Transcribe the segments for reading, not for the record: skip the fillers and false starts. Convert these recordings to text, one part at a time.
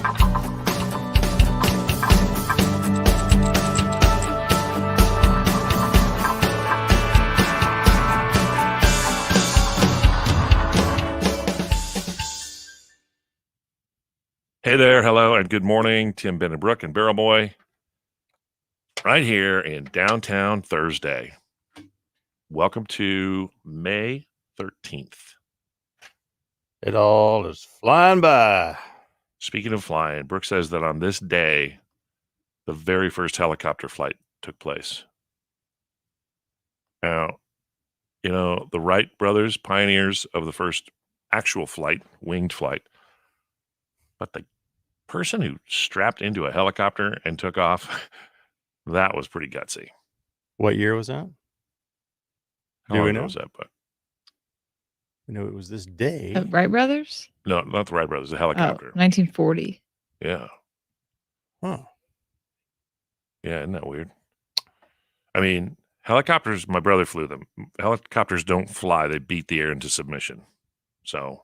Hey there, hello, and good morning. Tim, Ben, and Brooke, and Barrel Boy, right here in downtown Thursday. Welcome to May 13th. It all is flying by. Speaking of flying, Brooke says that on this day, the very first helicopter flight took place. Now, you know, the Wright brothers, pioneers of the first actual flight, winged flight, but the person who strapped into a helicopter and took off, that was pretty gutsy. What year was that? How long ago was that? But we know it was this day. Wright brothers? No, not the Wright brothers. The helicopter. 1940. Yeah. Huh. Yeah, isn't that weird? I mean, helicopters, my brother flew them. Helicopters don't fly. They beat the air into submission. So.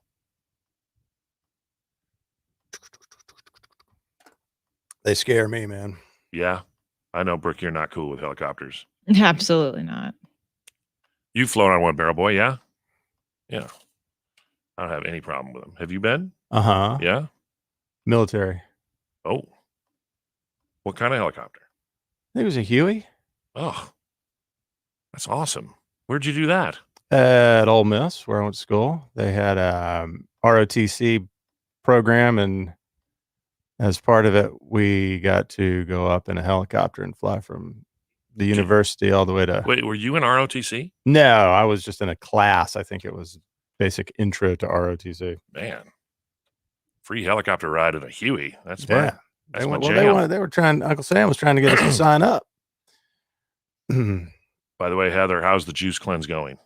They scare me, man. Yeah. I know, Brooke, you're not cool with helicopters. Absolutely not. You've flown on one, Barrel Boy, yeah? Yeah. I don't have any problem with them. Have you been? Uh-huh. Yeah? Military. Oh. What kind of helicopter? I think it was a Huey. Oh. That's awesome. Where'd you do that? At Ole Miss, where I went to school. They had a ROTC program, and as part of it, we got to go up in a helicopter and fly from the university all the way to... Wait, were you in ROTC? No, I was just in a class. I think it was basic intro to ROTC. Man. Free helicopter ride in a Huey. That's yeah. That's my jam. They were trying, Uncle Sam was trying to get us to sign up. By the way, Heather, how's the juice cleanse going?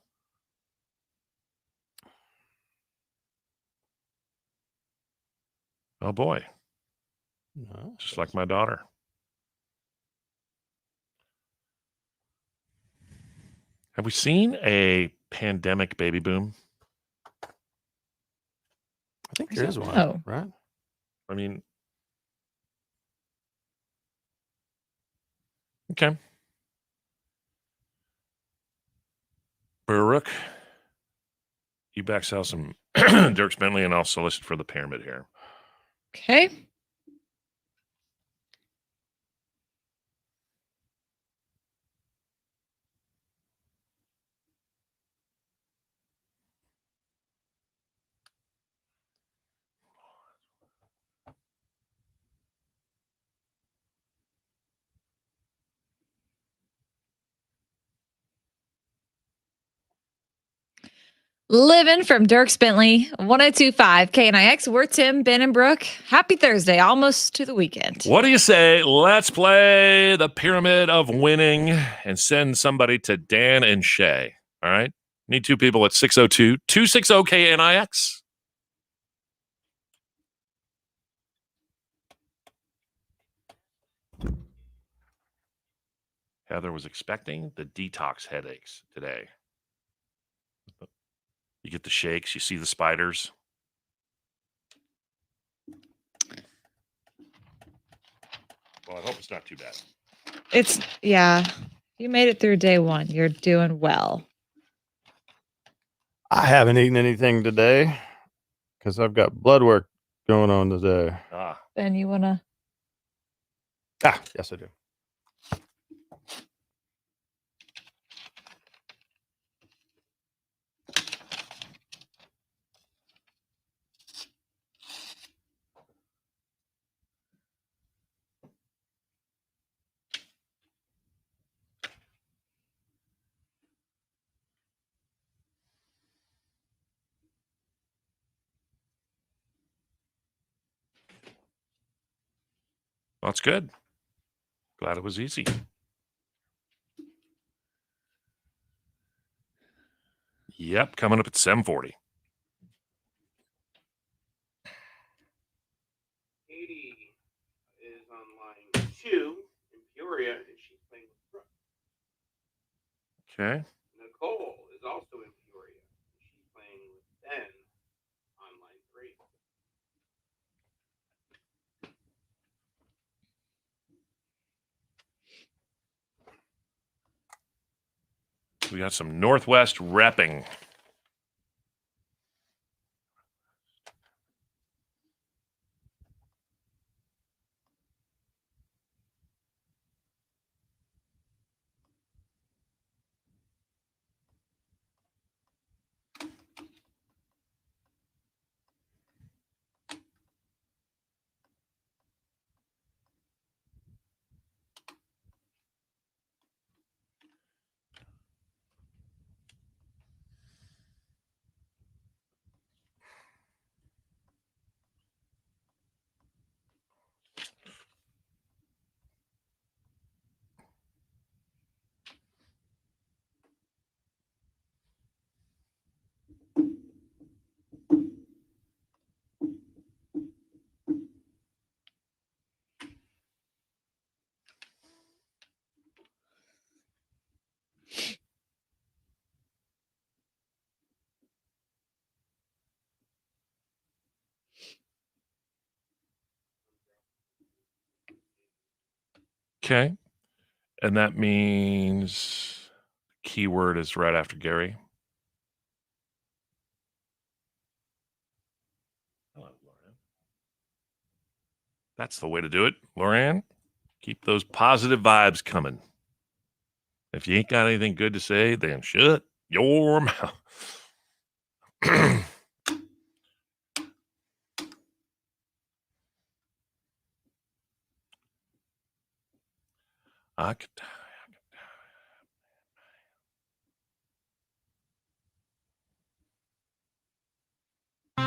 Oh, boy. No. Just like my daughter. Have we seen a pandemic baby boom? I think there is one, Oh. right? I mean, okay. Brooke, you back sell some Dierks Bentley, and I'll solicit for the pyramid here. Okay. Living from Dierks Bentley, 1025 KNIX. We're Tim, Ben, and Brooke. Happy Thursday, almost to the weekend. What do you say? Let's play the pyramid of winning and send somebody to Dan and Shay. All right? Need two people at 602-260 KNIX. Heather was expecting the detox headaches today. You get the shakes, you see the spiders. Well, I hope it's not too bad. Yeah. You made it through day one. You're doing well. I haven't eaten anything today because I've got blood work going on today. Ben, you want to? Yes, I do. Well, that's good. Glad it was easy. Yep, coming up at 7:40. Katie is on line 2 in Peoria, and she's playing with Brooke. Okay. Nicole is also in Peoria, and she's playing with Ben on line 3. We got some Northwest repping. Okay. And that means keyword is right after Gary. Hello, Lauren. That's the way to do it, Lauren. Keep those positive vibes coming. If you ain't got anything good to say, then shut your mouth. I could die.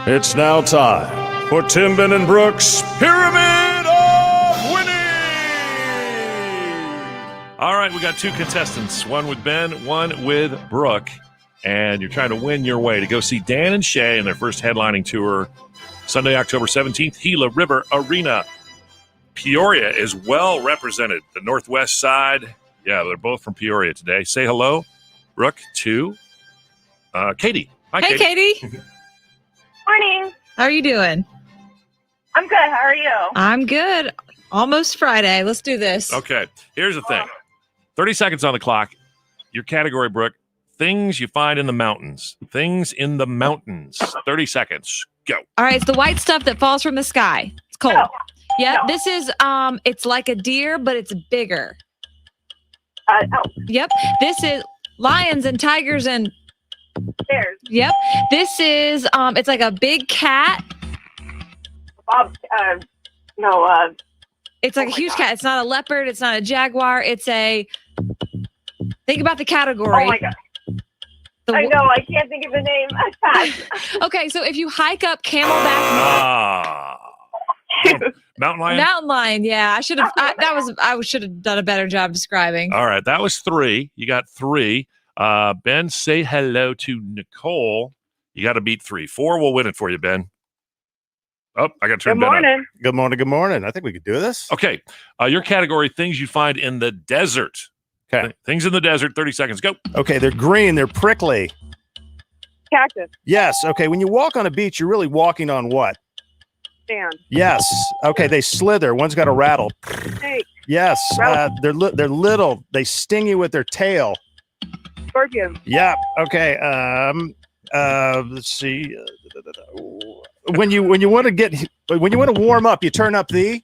It's now time for Tim, Ben, and Brooks' Pyramid of Winning! All right, we got two contestants, one with Ben, one with Brooke, and you're trying to win your way to go see Dan and Shay in their first headlining tour, Sunday, October 17th, Gila River Arena. Peoria is well represented. The Northwest side, yeah, they're both from Peoria today. Say hello, Brooke, to Katie. Hi, Hey, Katie. Morning. How are you doing? I'm good. How are you? I'm good. Almost Friday. Let's do this. Okay, here's the thing. 30 seconds on the clock. Your category, Brooke, things you find in the mountains. Things in the mountains. 30 seconds. Go. All right, it's the white stuff that falls from the sky. It's cold. No. Yeah, No. this is it's like a deer, but it's bigger. Yep. This is lions and tigers and Bears. yep. This is it's like a big cat. No. It's like Oh a my huge God. cat. It's not a leopard, it's not a jaguar, it's a think about the category. Oh my God. The I know. I can't think of the name. Pass. Okay, so if you hike up Camelback Mountain lion. Mountain lion, yeah, I should have. I should have done a better job describing. All right, that was 3. You got 3. Ben, say hello to Nicole. You got to beat 3. 4 will win it for you, Ben. Oh, I got to turn Good Ben up. morning. Good morning. Good morning. I think we could do this. Okay, your category: things you find in the desert. Okay. Things in the desert. 30 seconds. Go. Okay, they're green. They're prickly. Cactus. Yes. Okay, when you walk on a beach, you're really walking on what? Sand. Yes. Okay, they slither. One's got a rattle. Snake. Yes. Rattle. They're little. They sting you with their tail. Scorpion. Yeah. Okay. Let's see. When you want to warm up, you turn up the.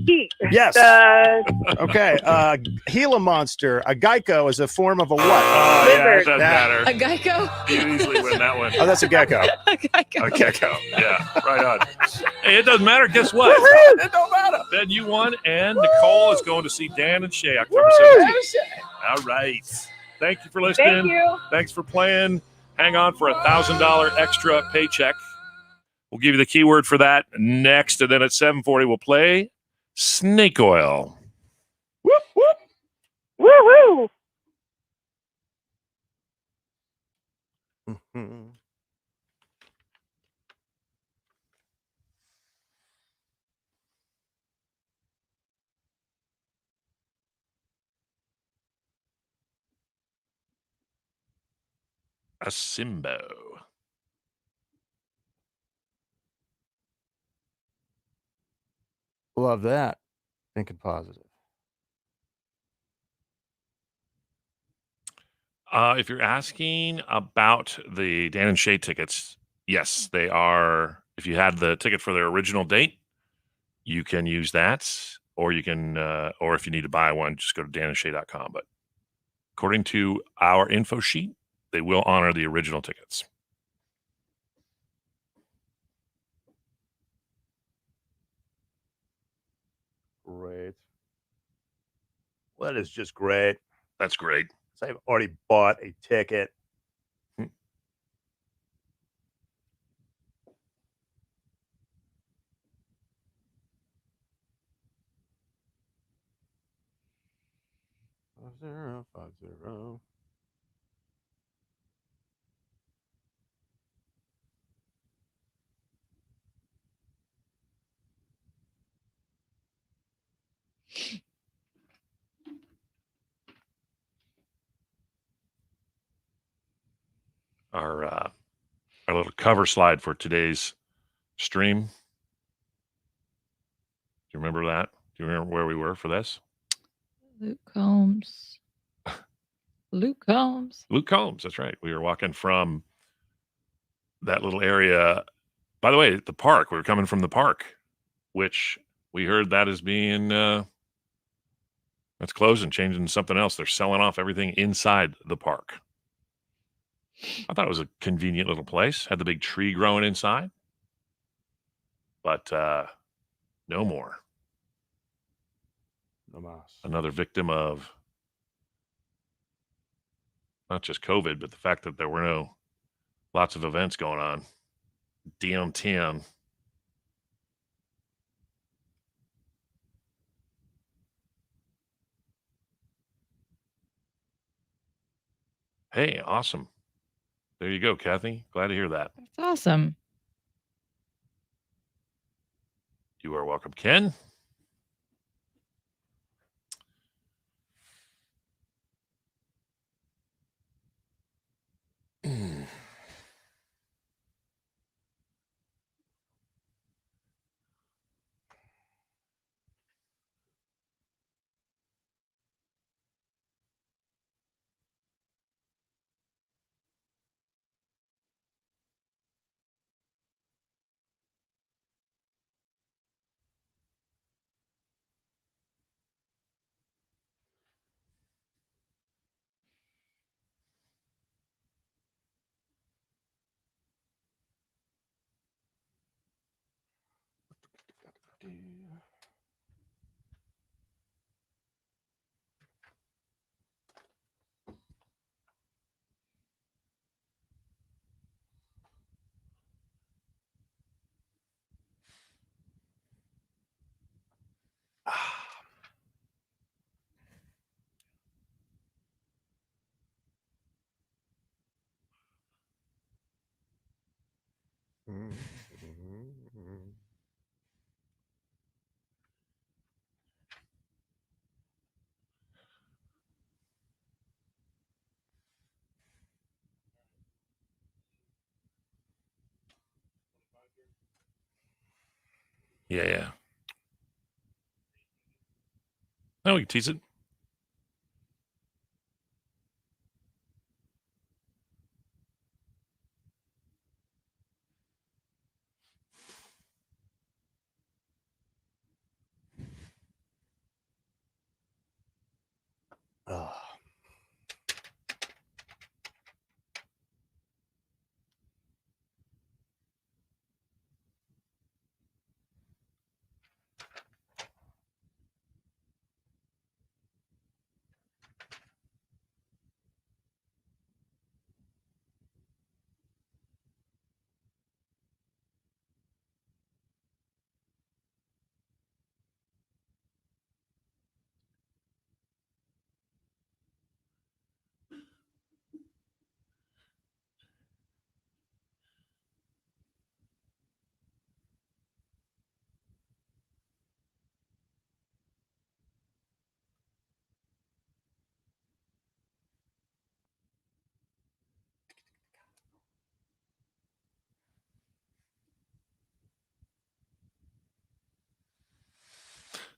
Heat. Yes. The Okay. Gila monster. A gecko is a form of a what? Oh, yeah, it Lizard. doesn't Yeah. A matter. gecko. You easily win that one. Oh, that's a gecko. A gecko. A gecko. Yeah, right on. Hey, it doesn't matter. Guess what? It don't matter. Ben, you won, and Nicole is going to see Dan and Shay October 17th. All right. Thank you for listening. Thank you. Thanks for playing. Hang on for $1,000 extra paycheck. We'll give you the keyword for that next, and then at 7:40 we'll play snake oil. Whoop, whoop. Woo woo. Mhm. A Simbo. Love that. Thinking positive. If you're asking about the Dan and Shay tickets, yes, they are. If you had the ticket for their original date, you can use that, or you can, or if you need to buy one, just go to danandshay.com. But according to our info sheet, they will honor the original tickets. Great. Well, that is just great. That's great. So I've already bought a ticket. Five zero 50. Our little cover slide for today's stream. Do you remember that? Do you remember where we were for this? Luke Combs. Luke Combs. Luke Combs. That's right. We were walking from that little area. By the way, the park. We were coming from the park, which we heard that is being that's closing, changing to something else. They're selling off everything inside the park. I thought it was a convenient little place. Had the big tree growing inside, but no more. No mas. Another victim of not just COVID, but the fact that there were no lots of events going on downtown. Hey, awesome. There you go, Kathy. Glad to hear that. That's awesome. You are welcome, Ken. Yeah. No, we can tease it.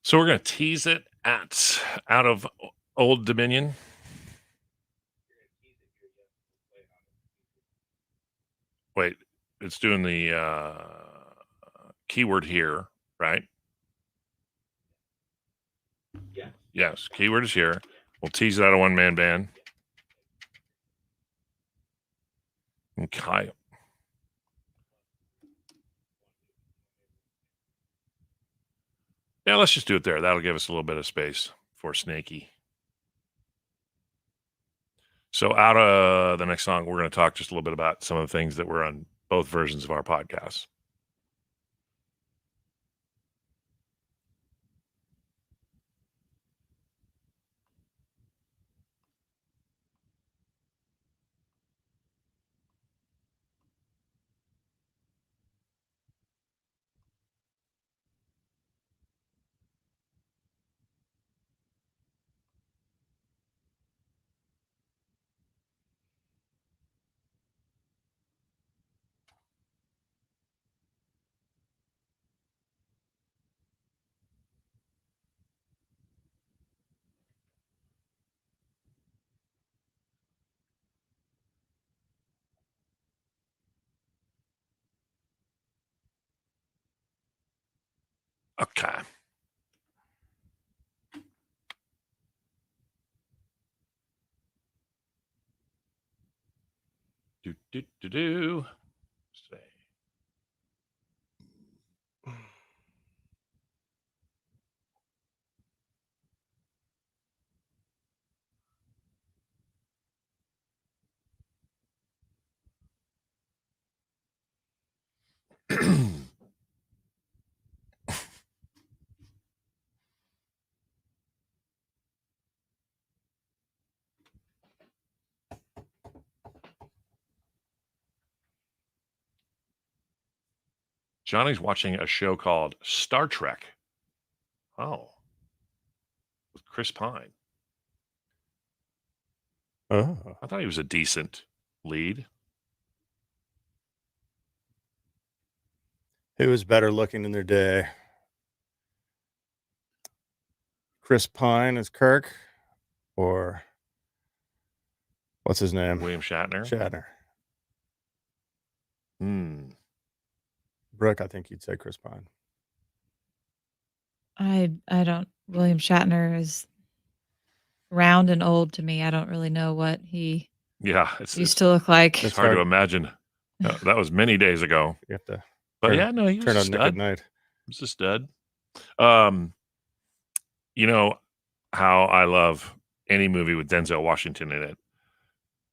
So we're going to tease it at out of Old Dominion. Wait, it's doing the keyword here, right? Yes. Yes, keyword is here. We'll tease it out of one-man band. Okay. Yeah, let's just do it there. That'll give us a little bit of space for Snaky. So out of the next song, we're going to talk just a little bit about some of the things that were on both versions of our podcast. Okay. Do. Say. Johnny's watching a show called Star Trek. Oh. With Chris Pine. Oh, I thought he was a decent lead. who was better looking in their day? Chris Pine as Kirk, or what's his name? William Shatner. Shatner. Brooke, I think you'd say Chris Pine. I don't. William Shatner is round and old to me. I don't really know what he Yeah, it's used to look like. hard to imagine. That was many days ago. You have to But turn- yeah, no, he was turn a on Nick at stud. night. He was a stud. You know how I love any movie with Denzel Washington in it.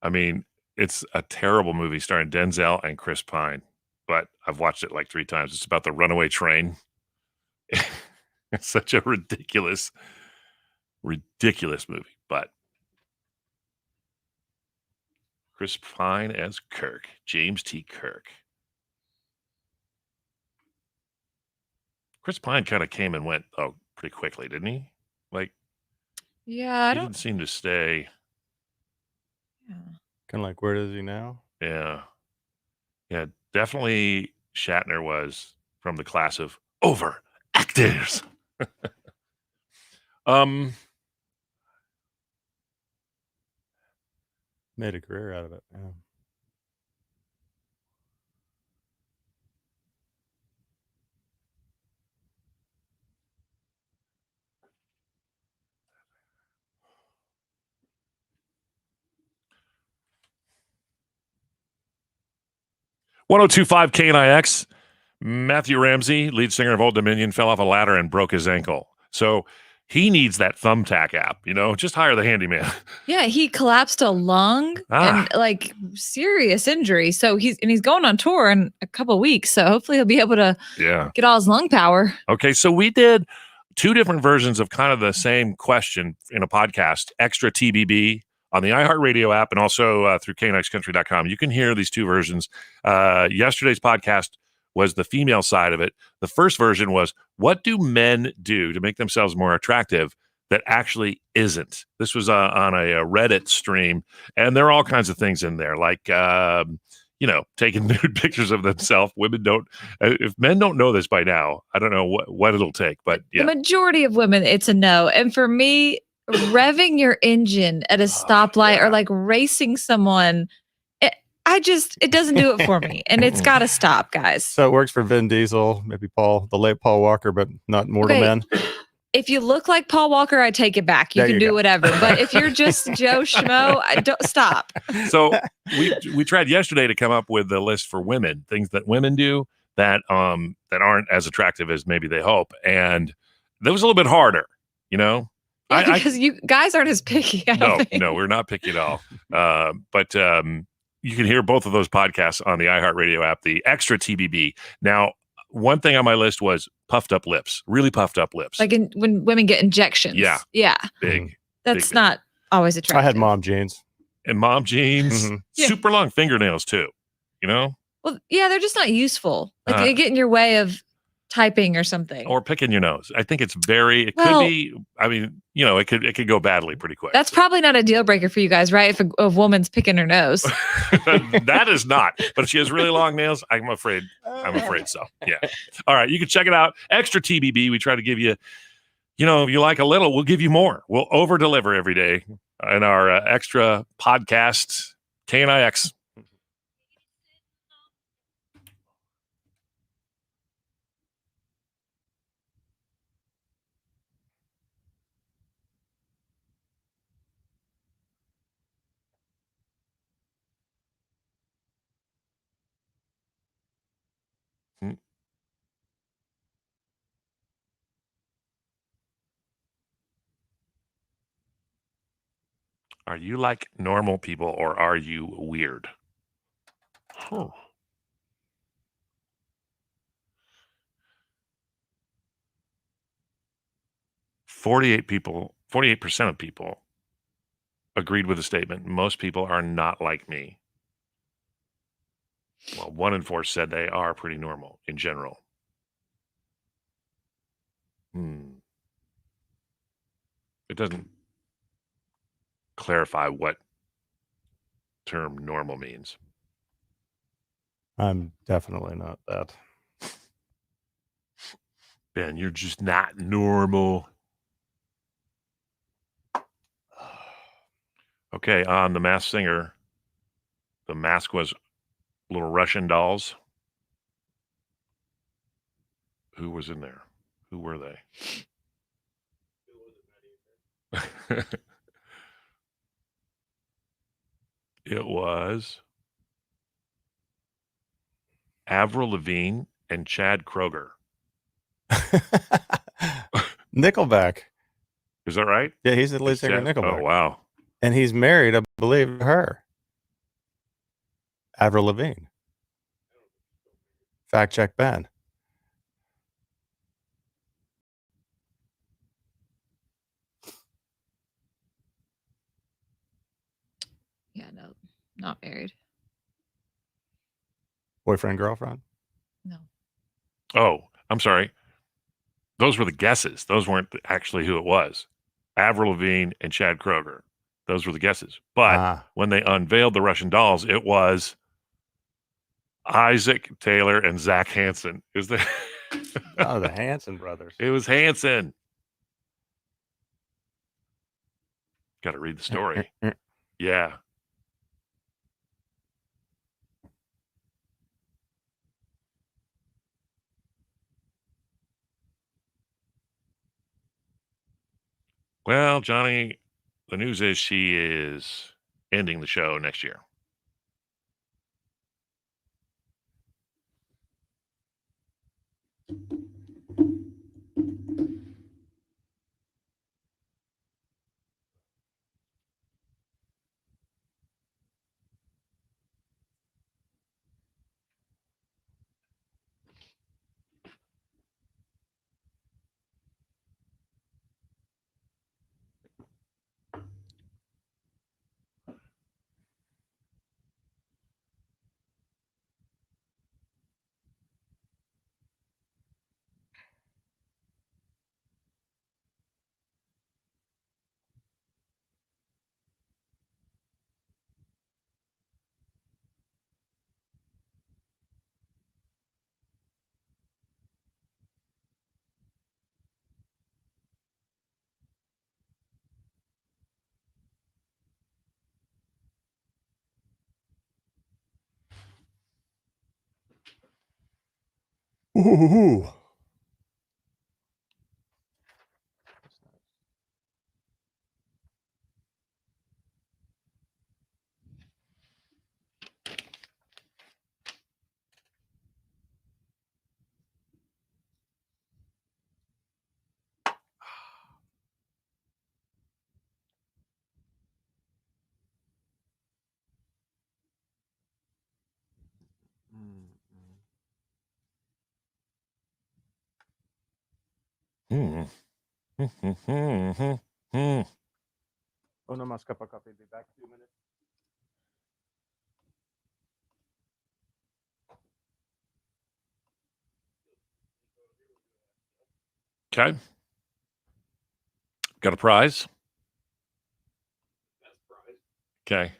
I mean, it's a terrible movie starring Denzel and Chris Pine, but I've watched it like 3 times. It's about the runaway train. It's such a ridiculous movie, but Chris Pine as Kirk, James T. Kirk. Chris Pine kind of came and went pretty quickly, didn't he? Like, Yeah, I he don't. didn't seem to stay. Yeah. Kind of like, where is he now? Yeah. Yeah, definitely Shatner was from the class of over actors. Made a career out of it. Yeah. .1025 KNIX. Matthew Ramsey, lead singer of Old Dominion, fell off a ladder and broke his ankle. So he needs that Thumbtack app, just hire the handyman. Yeah, he collapsed a lung and like serious injury. So he's going on tour in a couple of weeks. So hopefully he'll be able to get all his lung power. Okay, so we did 2 different versions of kind of the same question in a podcast, Extra TBB on the iHeartRadio app and also through knixcountry.com. You can hear these 2 versions. Yesterday's podcast was the female side of it. The first version was, what do men do to make themselves more attractive that actually isn't? This was on a Reddit stream, and there are all kinds of things in there, like, taking nude pictures of themselves. Women don't, if men don't know this by now, I don't know what it'll take, but yeah. The majority of women, it's a no. And for me, revving your engine at a stoplight or like racing someone, it doesn't do it for me, and it's got to stop, guys. So it works for Vin Diesel, maybe the late Paul Walker, but not Mortal Men. If you look like Paul Walker, I take it back. You can do whatever. But if you're just Joe Schmo, don't stop. So we tried yesterday to come up with a list for women, things that women do that aren't as attractive as maybe they hope, and that was a little bit harder, you know. Yeah, because you guys aren't as picky. No, we're not picky at all. But you can hear both of those podcasts on the iHeartRadio app, the extra TBB. Now, one thing on my list was puffed up lips, really puffed up lips. Like when women get injections. Yeah. Big. That's big, not always attractive. I had mom jeans. And mom jeans, super long fingernails too, you know? Well, yeah, they're just not useful. Like they get in your way of typing or something. Or picking your nose. I think it's could be, I mean, you know, it could go badly pretty quick. That's probably not a deal breaker for you guys, right? If a woman's picking her nose. That is not. But if she has really long nails, I'm afraid so. Yeah. All right. You can check it out. Extra TBB. We try to give you, you know, if you like a little, we'll give you more. We'll over deliver every day in our extra podcast, KNIX. Are you like normal people or are you weird? 48% of people agreed with the statement. Most people are not like me. Well, 1 in 4 said they are pretty normal in general. It doesn't clarify what term normal means. I'm definitely not that. Ben, you're just not normal. Okay, on The Masked Singer, the mask was little Russian dolls. Who was in there? Who were they? It was Avril Lavigne and Chad Kroeger. Nickelback. Is that right? Yeah, he's the lead singer of Nickelback. Oh, wow. And he's married, I believe, to her. Avril Lavigne. Fact check Ben. Yeah, no, not married. Boyfriend, girlfriend? No. Oh, I'm sorry. Those were the guesses. Those weren't actually who it was. Avril Lavigne and Chad Kroeger. Those were the guesses. But when they unveiled the Russian dolls, it was Isaac Taylor and Zach Hansen. Is the the Hansen brothers. It was Hansen. Got to read the story. Yeah. Well, Johnny, the news is she is ending the show next year. Ooh. Hmm. Hmm. Oh, no, más cup of coffee. Be back in 2 minutes. Okay. Got a prize? Okay.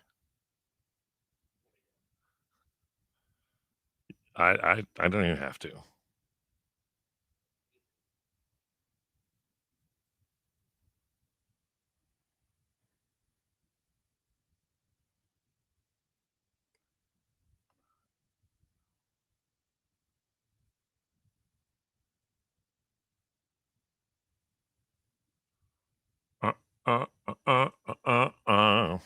I don't even have to. Uh, uh, uh, uh, uh, uh.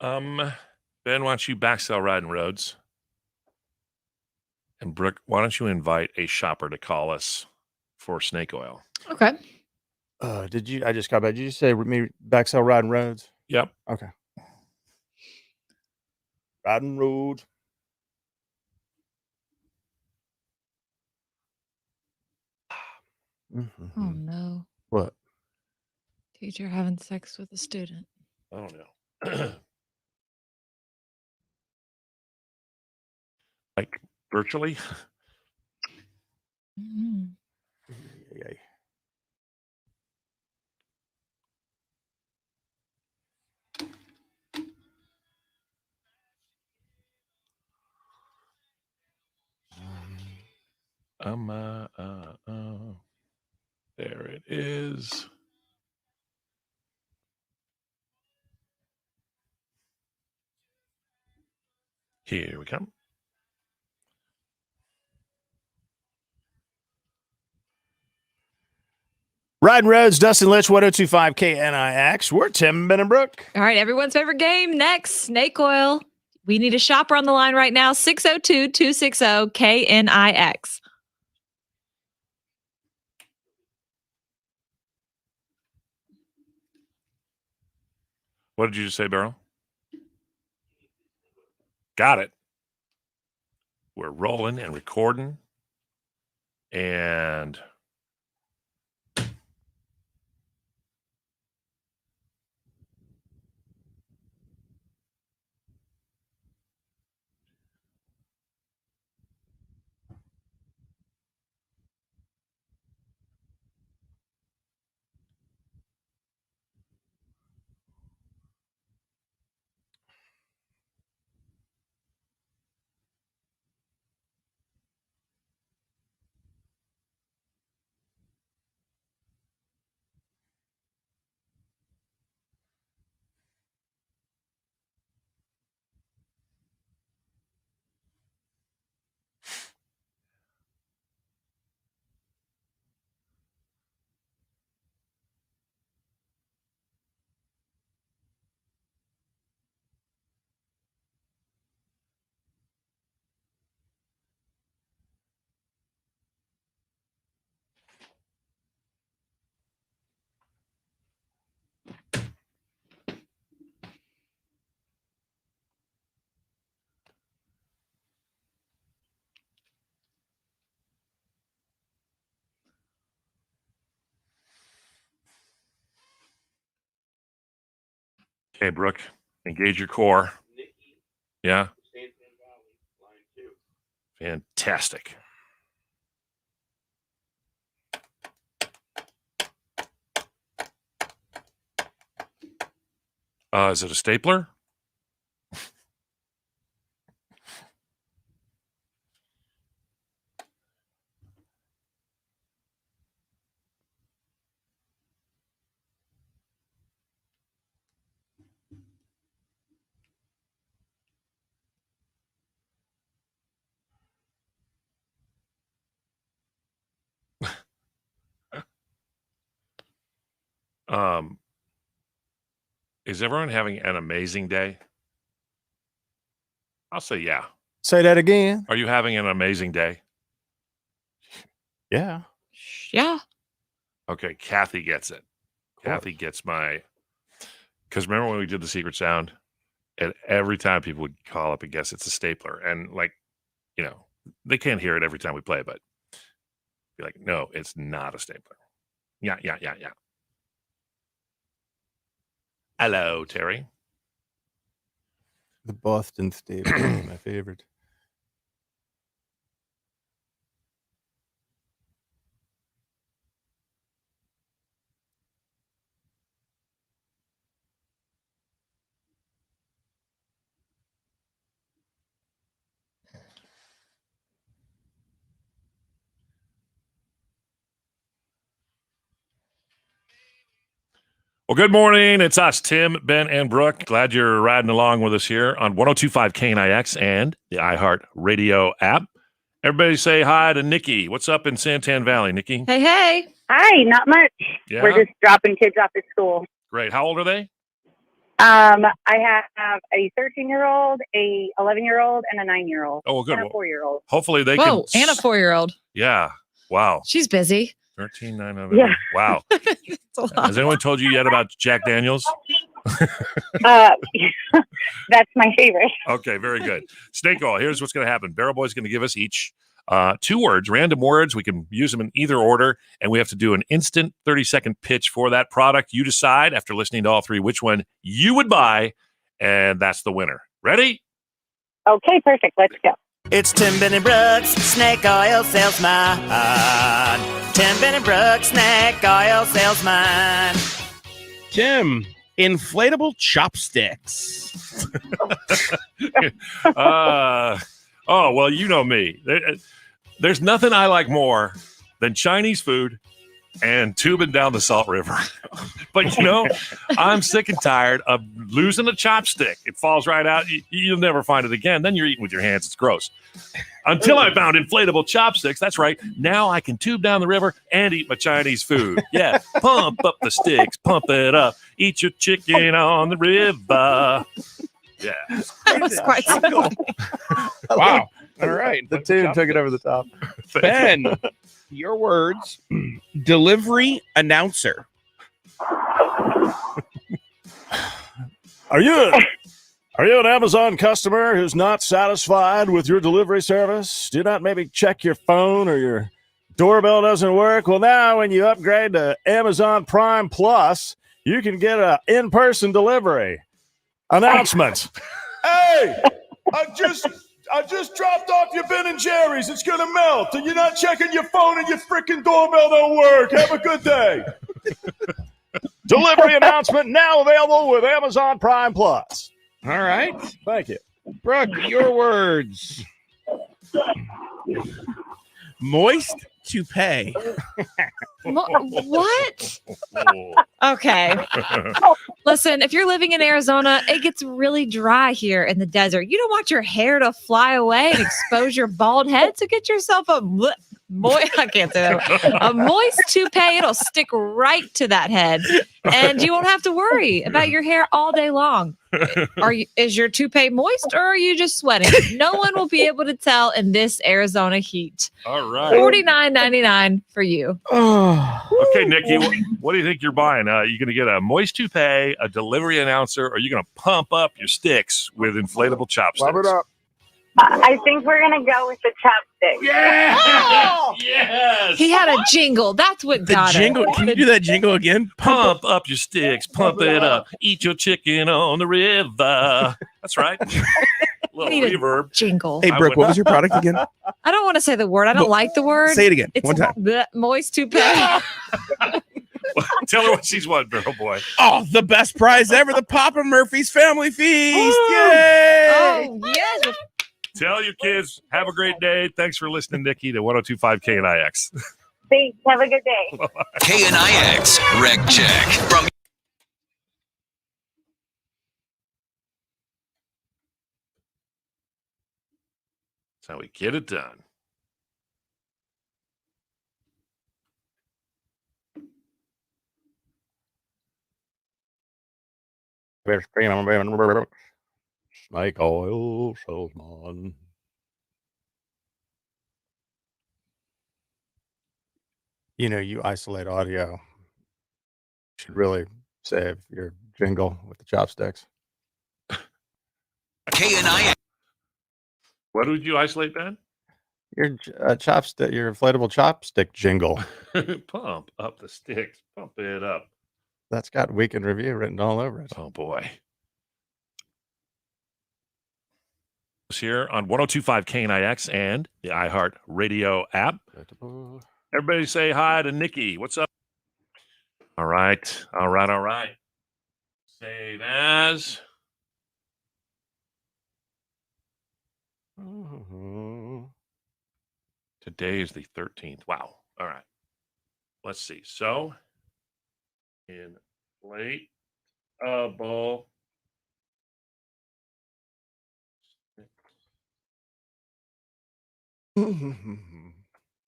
Ben, why don't you back sell riding roads? And Brooke, why don't you invite a shopper to call us for snake oil? Okay. Did you? I just got back. Did you say me back sell riding roads? Yep. Okay. Riding road. Oh no. What? Teacher having sex with a student. I don't know. Like virtually? Mm. There it is. Here we come. Riding Roads, Dustin Litch, 1025 KNIX. We're Tim, Ben, and Brooke. All right, everyone's favorite game next, snake oil. We need a shopper on the line right now, 602-260-KNIX. What did you just say, Beryl? Got it. We're rolling and recording. And okay, Brooke, engage your core. Yeah. San Valley, line 2. Fantastic. Is it a stapler? Is everyone having an amazing day? I'll say yeah. Say that again. Are you having an amazing day? Yeah. Yeah. Okay, Kathy gets it. Kathy gets my, because remember when we did the secret sound, and every time people would call up and guess it's a stapler, and like, you know, they can't hear it every time we play, but be like, no, it's not a stapler. Yeah. Hello, Terry. The Boston stapler is my favorite. Well, good morning. It's us, Tim, Ben, and Brooke. Glad you're riding along with us here on 102.5 KNIX and the iHeart Radio app. Everybody say hi to Nikki. What's up in Santan Valley, Nikki? Hey. Hi, not much. Yeah? We're just dropping kids off at school. Great. How old are they? I have a 13-year-old, a 11-year-old, and a 9-year-old. Oh, good. And a 4-year-old. Hopefully they Whoa, can. and a 4-year-old. Yeah. Wow. She's busy. 13, 9, 11. Yeah. Wow. It's a lot. Has anyone told you yet about Jack Daniels? That's my favorite. Okay, very good. Snake oil. Here's what's going to happen. Barrel Boy's going to give us each 2 words, random words. We can use them in either order, and we have to do an instant 30-second pitch for that product. You decide after listening to all 3 which one you would buy, and that's the winner. Ready? Okay, perfect. Let's go. It's Tim, Ben, and Brooks, snake oil salesman. Tim, Ben, and Brooks, snake oil salesman. Tim, inflatable chopsticks. Oh, well, you know me. There's nothing I like more than Chinese food and tubing down the Salt River. But, you know, I'm sick and tired of losing a chopstick. It falls right out. You'll never find it again. Then you're eating with your hands. It's gross. Until I found inflatable chopsticks. That's right. Now I can tube down the river and eat my Chinese food. Yeah. Pump up the sticks. Pump it up. Eat your chicken on the river. Yeah. That was quite simple. Wow. All right. The tune took it over the top. Ben, your words. Delivery announcer. Are you an Amazon customer who's not satisfied with your delivery service? Do not maybe check your phone or your doorbell doesn't work? Well, now when you upgrade to Amazon Prime Plus, you can get an in-person delivery. Announcement. Hey, I just dropped off your Ben & Jerry's. It's going to melt, and you're not checking your phone and your freaking doorbell don't work. Have a good day. Delivery announcement now available with Amazon Prime Plus. All right. Thank you. Brooke, your words. Moist toupee. What? Okay. Listen, if you're living in Arizona, it gets really dry here in the desert. You don't want your hair to fly away and expose your bald head, so get yourself a I can't say that. A moist toupee. It'll stick right to that head, and you won't have to worry about your hair all day long. Is your toupee moist, or are you just sweating? No one will be able to tell in this Arizona heat. All right. $49.99 for you. Okay, Nikki, what do you think you're buying? You going to get a moist toupee, a delivery announcer, or are you going to pump up your sticks with inflatable chopsticks? Pump it up. I think we're going to go with the chopstick. Yeah! Oh! Yes! He had a jingle. That's what The got jingle. it. Can you do that jingle again? Pump up your sticks, pump it up, eat your chicken on the river. That's right. Little need a reverb. jingle. Hey, I Brooke, would- what was your product again? I don't want to say the word. I don't Well, like the word. Say it again. It's One time. bleh, moist toupee. Tell her what she's won, girl boy. Oh, the best prize ever, the Papa Murphy's Family Feast. Woo! Yay! Oh, yes. Tell your kids, have a great day. Thanks for listening, Nikki, to 1025 KNIX. Thanks. Have a good day. KNIX Rec Check from That's how we get it done. Snake oil salesman. You know, you isolate audio. Should really save your jingle with the chopsticks. KNIX. What would you isolate, Ben? Your chopstick, your inflatable chopstick jingle. Pump up the sticks. Pump it up. That's got week in review written all over it. Oh, boy. Here on 1025 KNIX and the iHeart Radio app. Everybody say hi to Nikki. What's up? All right. Save as. Today is the 13th. Wow. All right. Let's see. So, inflatable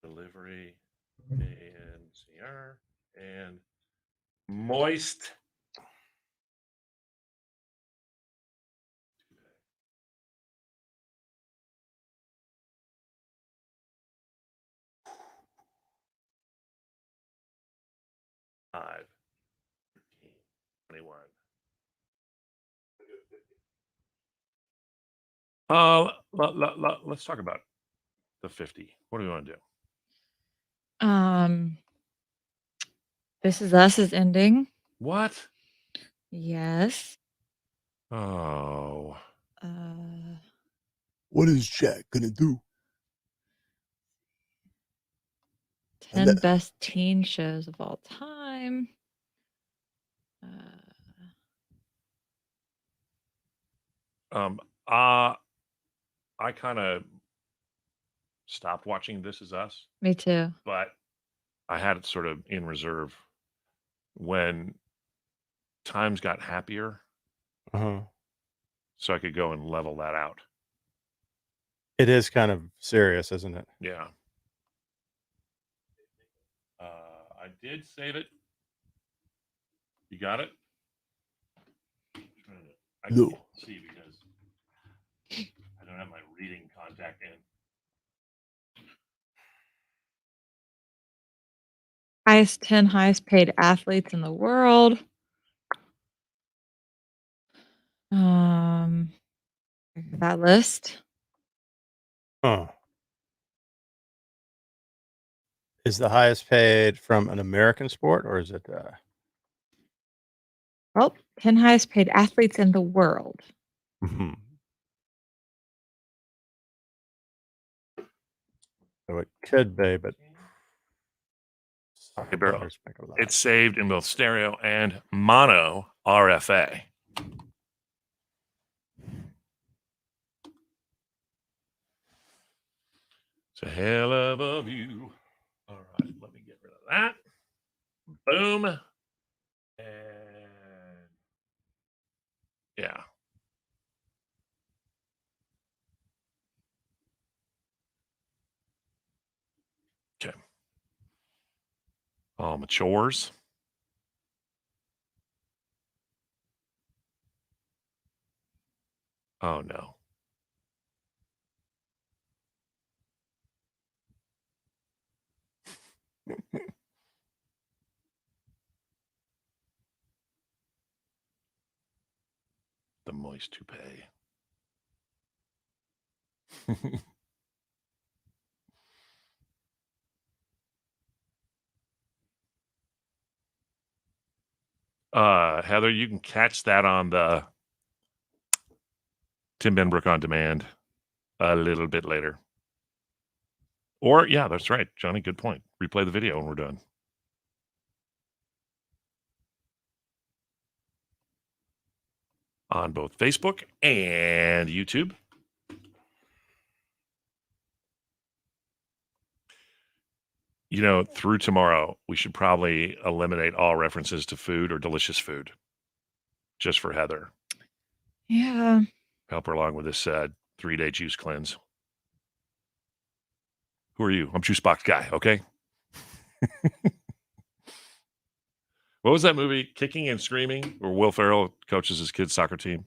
delivery ANCR and moist. Five, 21. Let's talk about the 50. What do we want to do? This Is Us is ending. What? Yes. Oh. What is Jack gonna do? 10 best teen shows of all time. I kind of stopped watching This Is Us, Me too. but I had it sort of in reserve when times got happier, so I could go and level that out. It is kind of serious, isn't it? Yeah. I did save it. You got it? I No. can't see because I don't have my reading contact in. Highest 10 highest paid athletes in the world. That list. Huh. Is the highest paid from an American sport or is it Well, 10 highest paid athletes in the world. So it could be, but Okay, bro. It's saved in both stereo and mono RFA. It's a hell of a view. All right, let me get rid of that. Boom. And yeah. Okay. All my chores. Oh no. The moist toupee. Heather, you can catch that on the Tim Benbrook on demand a little bit later. Or, yeah, that's right. Johnny, good point. Replay the video when we're done. On both Facebook and YouTube. You know, through tomorrow, we should probably eliminate all references to food or delicious food just for Heather. Yeah. Help her along with this 3-day juice cleanse. Who are you? I'm Juice Box Guy, okay? What was that movie, Kicking and Screaming, where Will Ferrell coaches his kids' soccer team?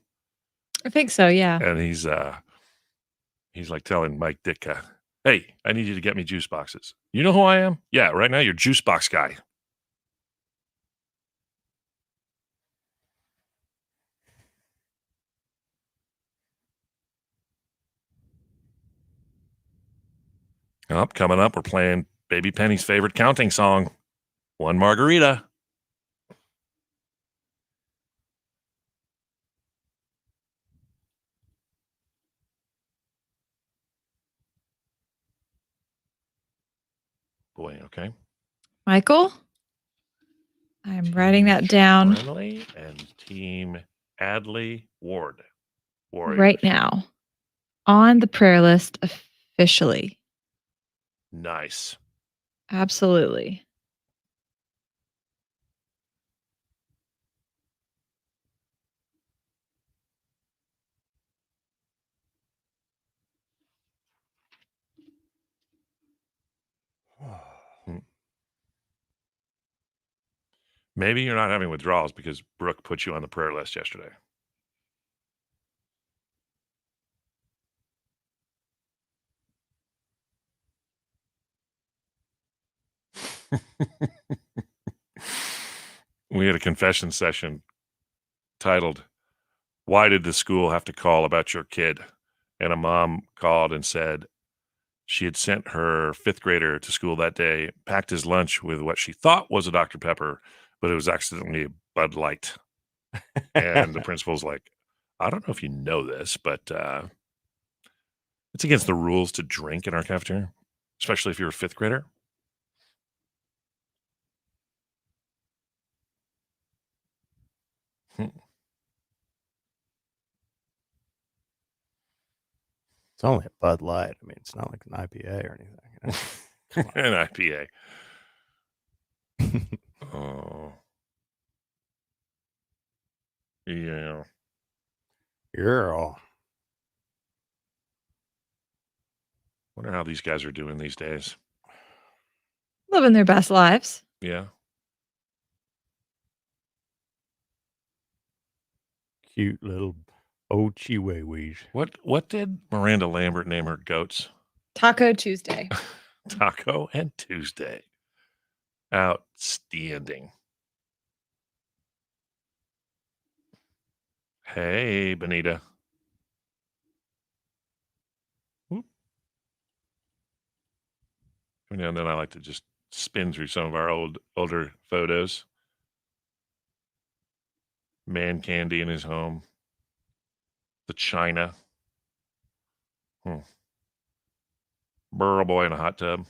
I think so, yeah. And he's like telling Mike Ditka, hey, I need you to get me juice boxes. You know who I am? Yeah, right now you're Juice Box Guy. Coming up, we're playing Baby Penny's favorite counting song, One Margarita. Boy, okay. Michael, I'm writing that down Brenly and Team Adley Ward. Warriors. right now on the prayer list officially. Nice. Absolutely. Maybe you're not having withdrawals because Brooke put you on the prayer list yesterday. We had a confession session titled, Why Did the School Have to Call About Your Kid? And a mom called and said she had sent her 5th grader to school that day, packed his lunch with what she thought was a Dr. Pepper, but it was accidentally a Bud Light. And the principal's like, I don't know if you know this, but it's against the rules to drink in our cafeteria, especially if you're a 5th grader. It's only a Bud Light. I mean, it's not like an IPA or anything. An IPA. Oh. Yeah. Girl. Wonder how these guys are doing these days. Living their best lives. Yeah. Cute little old chihuahuas. What did Miranda Lambert name her goats? Taco Tuesday. Taco and Tuesday. Outstanding. Hey, Benita. Every now and then I like to just spin through some of our older photos. Man Candy in his home. The China. Burl Boy in a hot tub.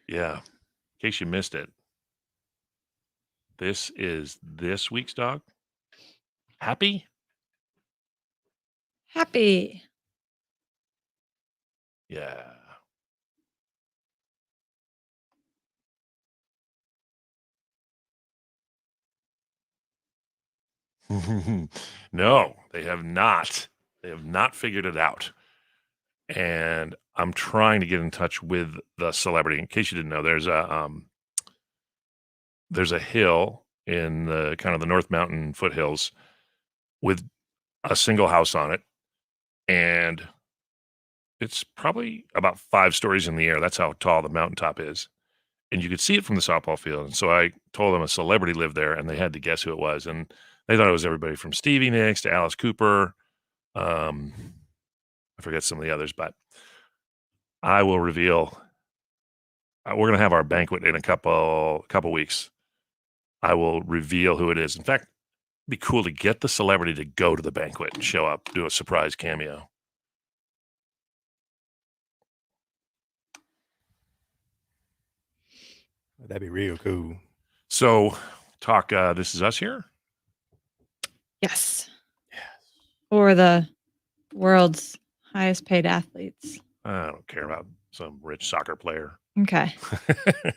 Yeah. In case you missed it, this is this week's dog. Happy? Happy. Yeah. No, they have not. They have not figured it out. And I'm trying to get in touch with the celebrity. In case you didn't know, there's a hill in the kind of the North Mountain foothills with a single house on it. And it's probably about 5 stories in the air. That's how tall the mountaintop is. And you could see it from the softball field. And so I told them a celebrity lived there, and they had to guess who it was. And they thought it was everybody from Stevie Nicks to Alice Cooper I forget some of the others, but I will reveal. We're going to have our banquet in a couple weeks. I will reveal who it is. In fact, it'd be cool to get the celebrity to go to the banquet and show up, do a surprise cameo. That'd be real cool. So, talk. This Is Us here. Yes. Or the world's highest paid athletes. I don't care about some rich soccer player. Okay.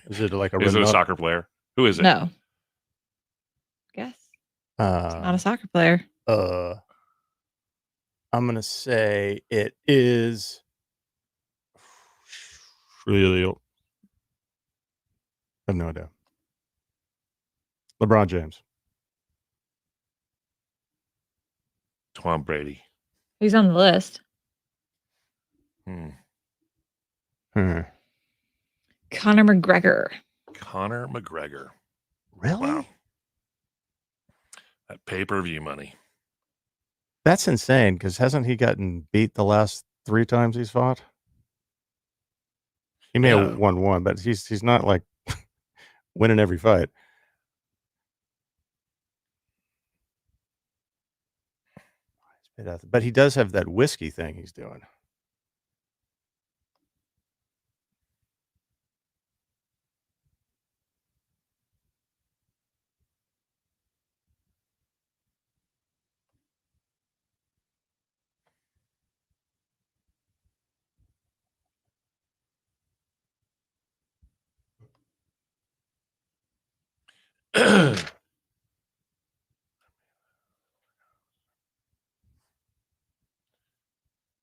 Is it like a Is it a Renault- soccer player? Who is it? No. Guess. It's not a soccer player. I'm gonna say it is. Really, I have no idea. LeBron James. Tom Brady. He's on the list. Hmm. Conor McGregor. Conor McGregor. Really? Wow. That pay-per-view money. That's insane. Because hasn't he gotten beat the last 3 times he's fought? He may have won one, but he's not like winning every fight. But he does have that whiskey thing he's doing.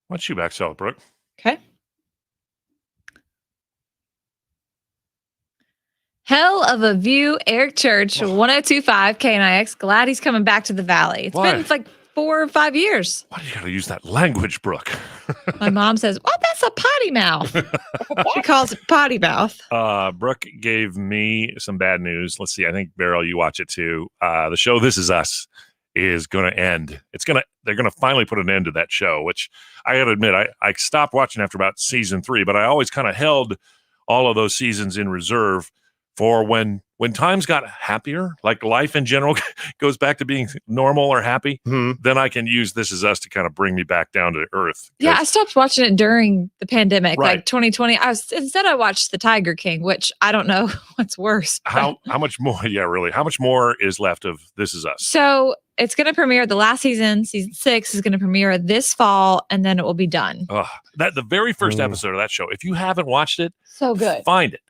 Why don't you back sell it, Brooke? Okay. Hell of a View, Eric Church, 1025 KNIX. Glad he's coming back to the Valley. It's Why? been like 4 or 5 years. Why do you got to use that language, Brooke? My mom says, "Well, that's a potty mouth." She calls it potty mouth. Brooke gave me some bad news. Let's see. I think, Beryl, you watch it too. The show This Is Us is going to end. They're going to finally put an end to that show, which I got to admit, I stopped watching after about season 3, but I always kind of held all of those seasons in reserve for when times got happier, like life in general goes back to being normal or happy, then I can use This Is Us to kind of bring me back down to earth. Yeah, I stopped watching it during the pandemic, Right. like 2020. Instead I watched The Tiger King, which I don't know what's worse. How much more? Yeah, really. How much more is left of This Is Us? So it's going to premiere the last season 6 is going to premiere this fall, and then it will be done. The very first episode of that show, if you haven't watched it, So good. find it.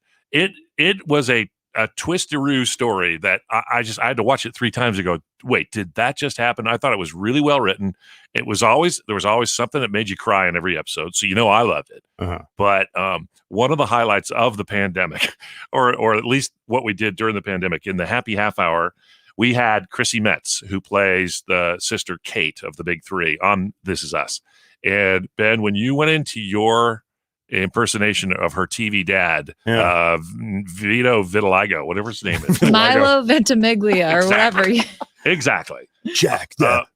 It was a twistaroo story that I had to watch it 3 times ago. Wait, did that just happen? I thought it was really well written. There was always something that made you cry in every episode. So, I loved it. But one of the highlights of the pandemic, or at least what we did during the pandemic, in the happy half hour, we had Chrissy Metz, who plays the sister Kate of the Big Three on This Is Us. And Ben, when you went into your impersonation of her TV dad, Vito Vitiligo, whatever his name is. Milo Ventimiglia or whatever. Exactly. Jack.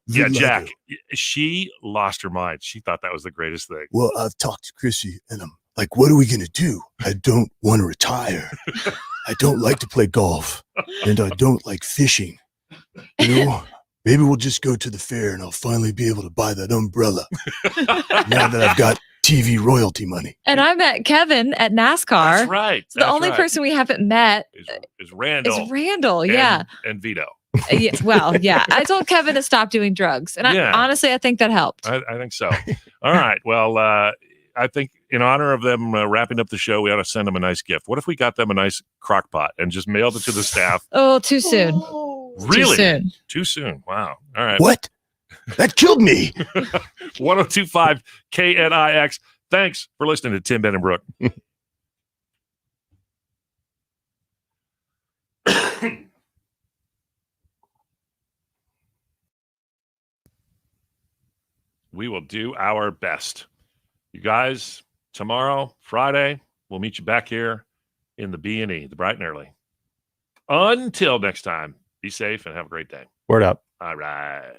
Jack. She lost her mind. She thought that was the greatest thing. Well, I've talked to Chrissy and I'm like, what are we going to do? I don't want to retire. I don't like to play golf and I don't like fishing. Maybe we'll just go to the fair and I'll finally be able to buy that umbrella now that I've got TV royalty money. And I met Kevin at NASCAR. That's right. So the only person we haven't met is Randall. And Vito. Yeah. I told Kevin to stop doing drugs. And honestly, I think that helped. I think so. All right. Well, I think in honor of them wrapping up the show, we ought to send them a nice gift. What if we got them a nice crock pot and just mailed it to the staff? Oh, too soon. Really? Too soon. Wow. All right. What? That killed me. 1025 KNIX. Thanks for listening to Tim, Ben, and Brooke. We will do our best. You guys, tomorrow, Friday, we'll meet you back here in the B&E, the bright and early. Until next time, be safe and have a great day. Word up. All right.